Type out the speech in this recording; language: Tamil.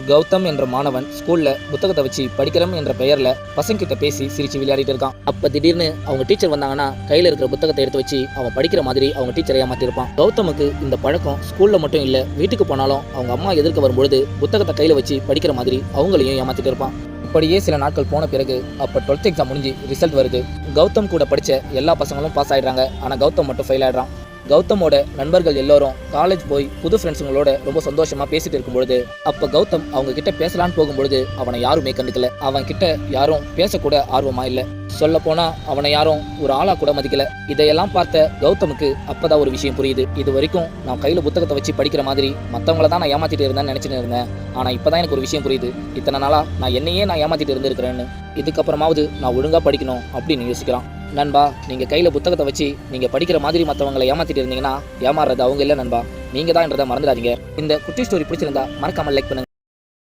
கௌதம் என்ற மாணவன் ஸ்கூல்ல புத்தகத்தை வச்சு படிக்கிறோம் என்ற பெயர்ல பசங்க கிட்ட பேசி சிரிச்சு விளையாடிட்டு இருக்கான். அப்ப திடீர்னு அவங்க டீச்சர் வந்தாங்கன்னா கையில இருக்கிற புத்தகத்தை எடுத்து வச்சு அவன் படிக்கிற மாதிரி அவங்க டீச்சரை ஏமாத்திருப்பான். கௌதமுக்கு இந்த பழக்கம் ஸ்கூல்ல மட்டும் இல்ல, வீட்டுக்கு போனாலும் அவங்க அம்மா எதிர்க்க வரும்பொழுது புத்தகத்தை கையில வச்சு படிக்கிற மாதிரி அவங்களையும் ஏமாத்திட்டு இருப்பான். இப்படியே சில நாட்கள் போன பிறகு அப்போ 12th எக்ஸாம் முடிஞ்சு ரிசல்ட் வருது. கௌதம் கூட படித்த எல்லா பசங்களும் பாஸ் ஆகிடுறாங்க. ஆனால் கௌதம் மட்டும் ஃபெயில் ஆகிடுறான். கௌதமோட நண்பர்கள் எல்லோரும் காலேஜ் போய் புது ஃப்ரெண்ட்ஸுங்களோட ரொம்ப சந்தோஷமாக பேசிட்டு இருக்கும்பொழுது அப்போ கௌதம் அவங்க கிட்ட பேசலான்னு போகும்பொழுது அவனை யாருமே கண்டுக்கல. அவன் கிட்ட யாரும் பேசக்கூட ஆர்வமா இல்லை. சொல்ல போனா அவனை யாரும் ஒரு ஆளா கூட மதிக்கல. இதையெல்லாம் பார்த்த கௌதமுக்கு அப்பதான் ஒரு விஷயம் புரியுது. இது வரைக்கும் நான் கையில புத்தகத்தை வச்சு படிக்கிற மாதிரி மற்றவங்கள தான் நான் ஏமாத்திட்டு இருந்தேன்னு நினைச்சிட்டு இருந்தேன். ஆனா இப்பதான் எனக்கு ஒரு விஷயம் புரியுது, இத்தனை நாளா நான் என்னையே நான் ஏமாத்திட்டு இருந்திருக்கிறேன்னு. இதுக்கப்புறமாவது நான் ஒழுங்கா படிக்கணும் அப்படின்னு யோசிக்கிறான். நண்பா, நீங்க கையில புத்தகத்தை வச்சு நீங்க படிக்கிற மாதிரி மற்றவங்களை ஏமாத்திட்டு இருந்தீங்கன்னா ஏமாறுறது அவங்க இல்லை நண்பா, நீங்க தான் என்றதை மறந்துடாதீங்க. இந்த குட்டி ஸ்டோரி பிடிச்சிருந்தா மறக்காம லைக் பண்ணுங்க.